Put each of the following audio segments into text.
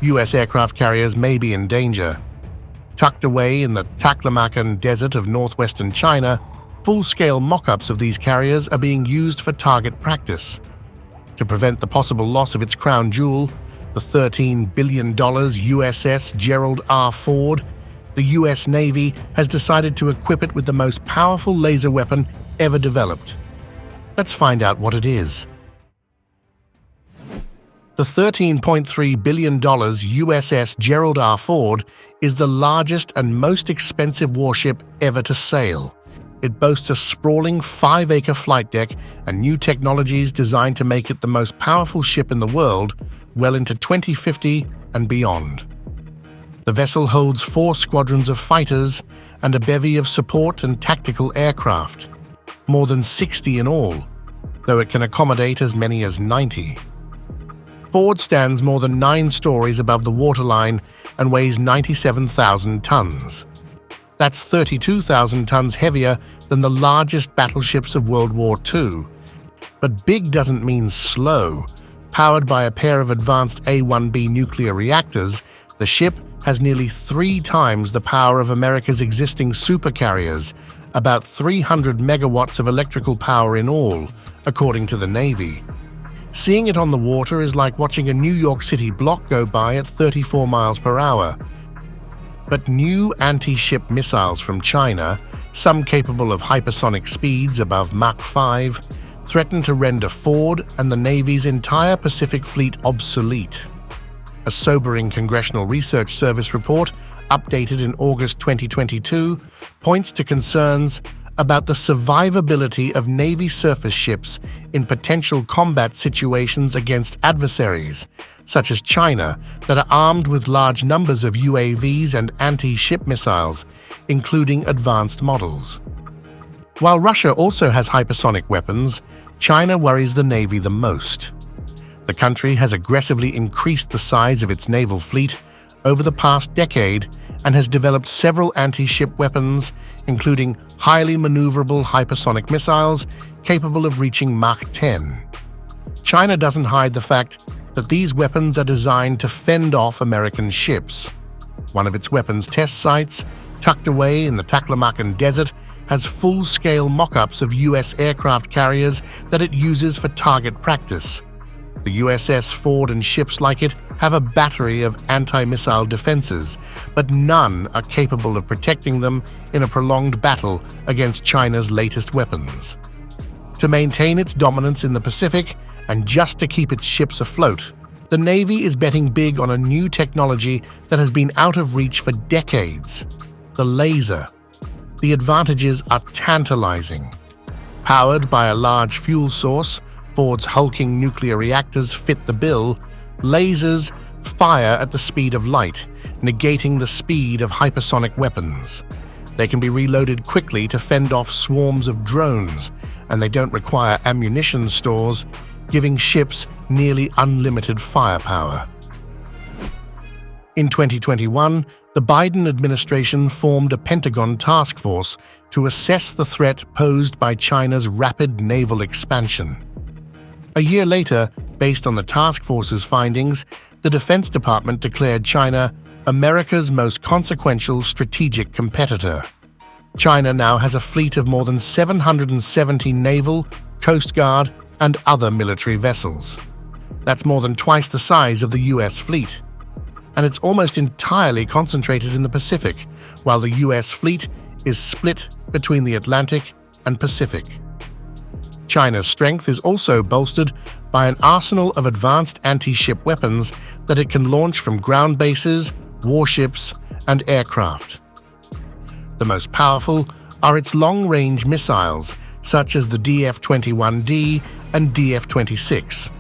U.S. aircraft carriers may be in danger. Tucked away in the Taklamakan Desert of northwestern China, full-scale mock-ups of these carriers are being used for target practice. To prevent the possible loss of its crown jewel, the $13 billion USS Gerald R. Ford, the U.S. Navy has decided to equip it with the most powerful laser weapon ever developed. Let's find out what it is. The $13.3 billion USS Gerald R. Ford is the largest and most expensive warship ever to sail. It boasts a sprawling 5-acre flight deck and new technologies designed to make it the most powerful ship in the world well into 2050 and beyond. The vessel holds 4 squadrons of fighters and a bevy of support and tactical aircraft, more than 60 in all, though it can accommodate as many as 90. Ford stands more than 9 stories above the waterline and weighs 97,000 tons. That's 32,000 tons heavier than the largest battleships of World War II. But big doesn't mean slow. Powered by a pair of advanced A-1B nuclear reactors, the ship has nearly 3 times the power of America's existing supercarriers, about 300 megawatts of electrical power in all, according to the Navy. Seeing it on the water is like watching a New York City block go by at 34 miles per hour. But new anti-ship missiles from China, some capable of hypersonic speeds above Mach 5, threaten to render Ford and the Navy's entire Pacific Fleet obsolete. A sobering Congressional Research Service report, updated in August 2022, points to concerns about the survivability of Navy surface ships in potential combat situations against adversaries, such as China, that are armed with large numbers of UAVs and anti-ship missiles, including advanced models. While Russia also has hypersonic weapons, China worries the Navy the most. The country has aggressively increased the size of its naval fleet over the past decade and has developed several anti-ship weapons, including highly maneuverable hypersonic missiles capable of reaching Mach 10. China doesn't hide the fact that these weapons are designed to fend off American ships. One of its weapons test sites, tucked away in the Taklamakan Desert, has full-scale mock-ups of U.S. aircraft carriers that it uses for target practice. The USS Ford and ships like it have a battery of anti-missile defenses, but none are capable of protecting them in a prolonged battle against China's latest weapons. To maintain its dominance in the Pacific, and just to keep its ships afloat, the Navy is betting big on a new technology that has been out of reach for decades: the laser. The advantages are tantalizing. Powered by a large fuel source, Ford's hulking nuclear reactors fit the bill. Lasers fire at the speed of light, negating the speed of hypersonic weapons. They can be reloaded quickly to fend off swarms of drones, and they don't require ammunition stores, giving ships nearly unlimited firepower. In 2021, the Biden administration formed a Pentagon task force to assess the threat posed by China's rapid naval expansion. A year later, based on the task force's findings, the Defense Department declared China America's most consequential strategic competitor. China now has a fleet of more than 770 naval, Coast Guard, and other military vessels. That's more than twice the size of the U.S. fleet. And it's almost entirely concentrated in the Pacific, while the U.S. fleet is split between the Atlantic and Pacific. China's strength is also bolstered by an arsenal of advanced anti-ship weapons that it can launch from ground bases, warships, and aircraft. The most powerful are its long-range missiles, such as the DF-21D and DF-26,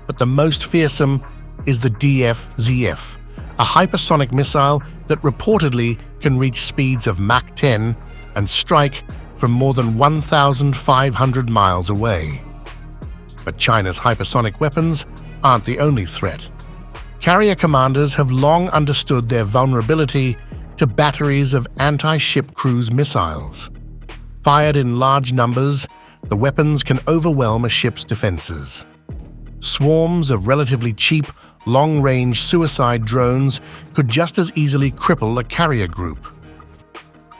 but the most fearsome is the DF-ZF, a hypersonic missile that reportedly can reach speeds of Mach 10 and strike from more than 1,500 miles away. But China's hypersonic weapons aren't the only threat. Carrier commanders have long understood their vulnerability to batteries of anti-ship cruise missiles. Fired in large numbers, the weapons can overwhelm a ship's defenses. Swarms of relatively cheap, long-range suicide drones could just as easily cripple a carrier group.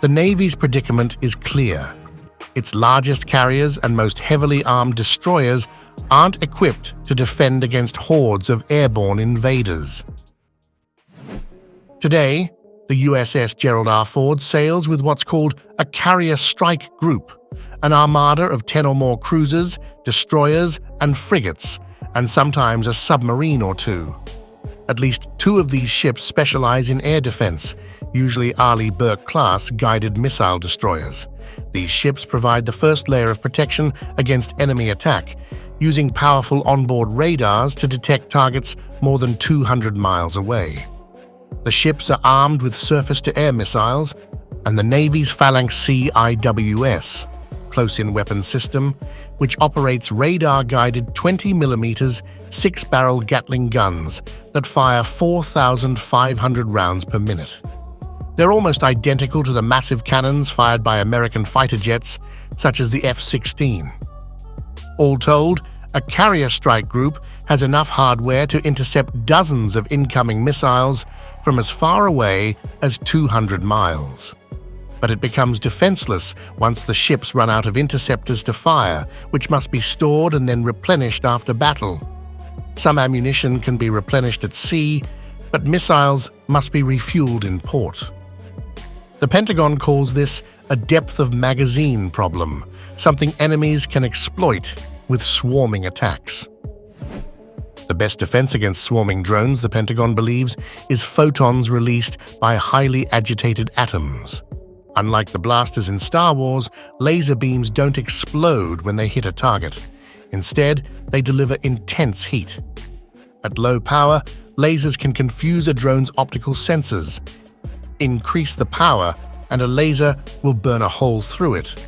The Navy's predicament is clear. Its largest carriers and most heavily armed destroyers aren't equipped to defend against hordes of airborne invaders. Today, the USS Gerald R sails with what's called a carrier strike group, an armada of 10 or more cruisers, destroyers, and frigates, and sometimes a submarine or two. At least 2 of these ships specialize in air defense, usually Arleigh Burke-class guided missile destroyers. These ships provide the first layer of protection against enemy attack, using powerful onboard radars to detect targets more than 200 miles away. The ships are armed with surface-to-air missiles and the Navy's Phalanx CIWS, close-in weapons system, which operates radar-guided 20mm 6-barrel Gatling guns that fire 4,500 rounds per minute. They're almost identical to the massive cannons fired by American fighter jets, such as the F-16. All told, a carrier strike group has enough hardware to intercept dozens of incoming missiles from as far away as 200 miles. But it becomes defenseless once the ships run out of interceptors to fire, which must be stored and then replenished after battle. Some ammunition can be replenished at sea, but missiles must be refueled in port. The Pentagon calls this a depth of magazine problem, something enemies can exploit with swarming attacks. The best defense against swarming drones, the Pentagon believes, is photons released by highly agitated atoms. Unlike the blasters in Star Wars, laser beams don't explode when they hit a target. Instead, they deliver intense heat. At low power, lasers can confuse a drone's optical sensors. Increase the power, and a laser will burn a hole through it.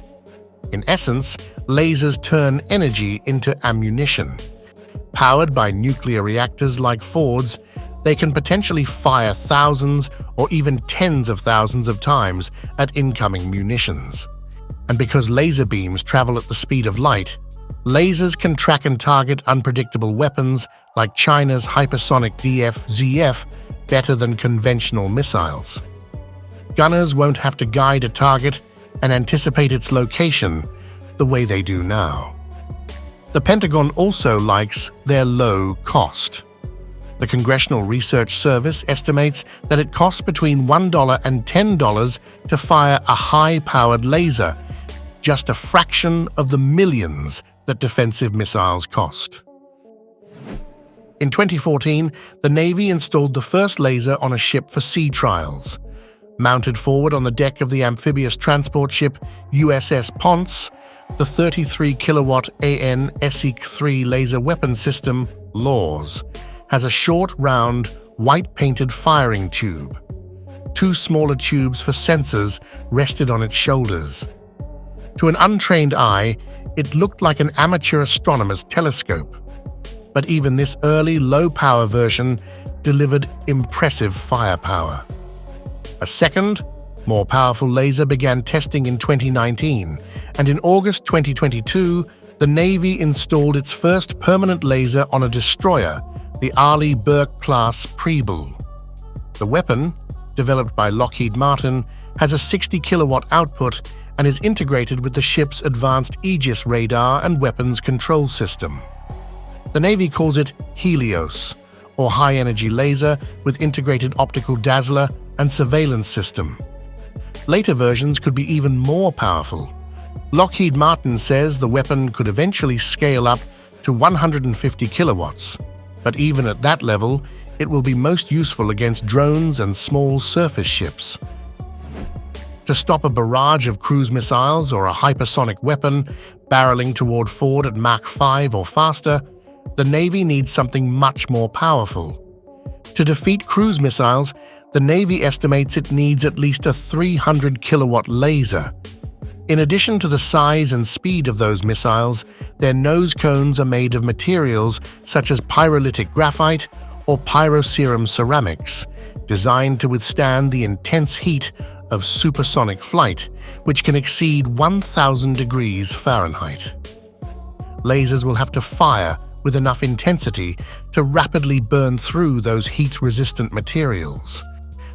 In essence, lasers turn energy into ammunition. Powered by nuclear reactors like Ford's, they can potentially fire thousands or even tens of thousands of times at incoming munitions. And because laser beams travel at the speed of light, lasers can track and target unpredictable weapons like China's hypersonic DF-ZF better than conventional missiles. Gunners won't have to guide a target and anticipate its location the way they do now. The Pentagon also likes their low cost. The Congressional Research Service estimates that it costs between $1 and $10 to fire a high-powered laser, just a fraction of the millions that defensive missiles cost. In 2014, the Navy installed the first laser on a ship for sea trials. Mounted forward on the deck of the amphibious transport ship USS Ponce, the 33-kilowatt AN/SEC-3 laser weapon system, LAWS, has a short, round, white-painted firing tube. 2 smaller tubes for sensors rested on its shoulders. To an untrained eye, it looked like an amateur astronomer's telescope. But even this early, low-power version delivered impressive firepower. A second, more powerful laser began testing in 2019, and in August 2022, the Navy installed its first permanent laser on a destroyer, the Arleigh Burke-class Preble. The weapon, developed by Lockheed Martin, has a 60-kilowatt output and is integrated with the ship's advanced Aegis radar and weapons control system. The Navy calls it Helios, or high-energy laser with integrated optical dazzler and surveillance system. Later versions could be even more powerful. Lockheed Martin says the weapon could eventually scale up to 150 kilowatts, but even at that level, it will be most useful against drones and small surface ships. To stop a barrage of cruise missiles or a hypersonic weapon barreling toward Ford at Mach 5 or faster, the Navy needs something much more powerful. To defeat cruise missiles, the Navy estimates it needs at least a 300-kilowatt laser. In addition to the size and speed of those missiles, their nose cones are made of materials such as pyrolytic graphite or pyroceram ceramics, designed to withstand the intense heat of supersonic flight, which can exceed 1,000 degrees Fahrenheit. Lasers will have to fire with enough intensity to rapidly burn through those heat-resistant materials.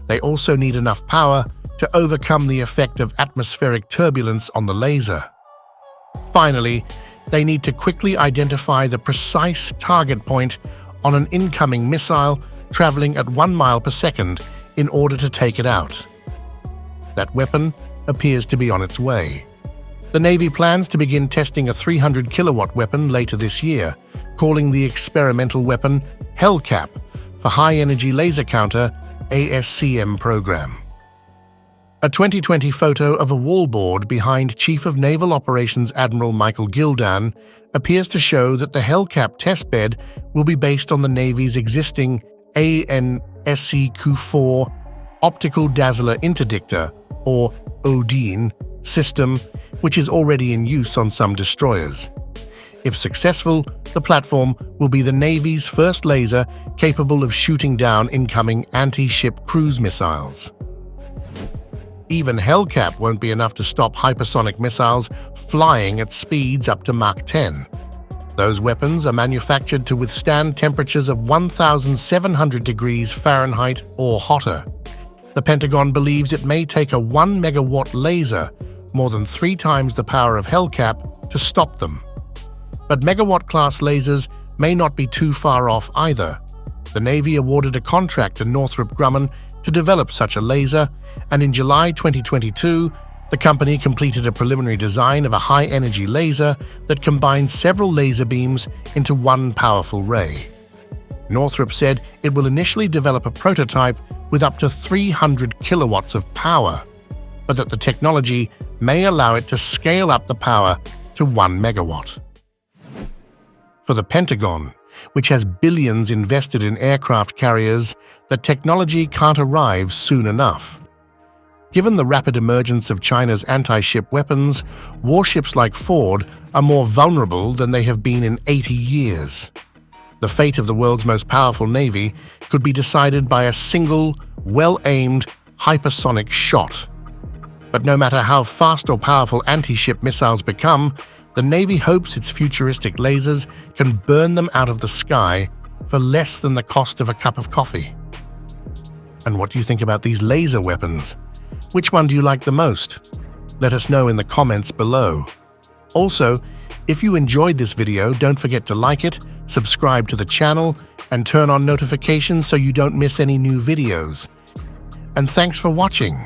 They also need enough power to overcome the effect of atmospheric turbulence on the laser. Finally, they need to quickly identify the precise target point on an incoming missile traveling at 1 mile per second in order to take it out. That weapon appears to be on its way. The Navy plans to begin testing a 300-kilowatt weapon later this year, calling the experimental weapon Hellcap for High-Energy Laser Counter ASCM program. A 2020 photo of a wallboard behind Chief of Naval Operations Admiral Michael Gildan appears to show that the Hellcap testbed will be based on the Navy's existing ANSC-Q4 Optical Dazzler Interdictor, or ODIN, system, which is already in use on some destroyers. If successful, the platform will be the Navy's first laser capable of shooting down incoming anti-ship cruise missiles. Even Hellcap won't be enough to stop hypersonic missiles flying at speeds up to Mach 10. Those weapons are manufactured to withstand temperatures of 1,700 degrees Fahrenheit or hotter. The Pentagon believes it may take a 1 megawatt laser, more than 3 times the power of Hellcap, to stop them. But megawatt-class lasers may not be too far off either. The Navy awarded a contract to Northrop Grumman to develop such a laser, and in July 2022, the company completed a preliminary design of a high-energy laser that combines several laser beams into one powerful ray. Northrop said it will initially develop a prototype with up to 300 kilowatts of power, but that the technology may allow it to scale up the power to 1 megawatt. For the Pentagon, which has billions invested in aircraft carriers, the technology can't arrive soon enough. Given the rapid emergence of China's anti-ship weapons, warships like Ford are more vulnerable than they have been in 80 years. The fate of the world's most powerful navy could be decided by a single, well-aimed, hypersonic shot. But no matter how fast or powerful anti-ship missiles become, the Navy hopes its futuristic lasers can burn them out of the sky for less than the cost of a cup of coffee. And what do you think about these laser weapons? Which one do you like the most? Let us know in the comments below. Also, if you enjoyed this video, don't forget to like it, subscribe to the channel, and turn on notifications so you don't miss any new videos. And thanks for watching.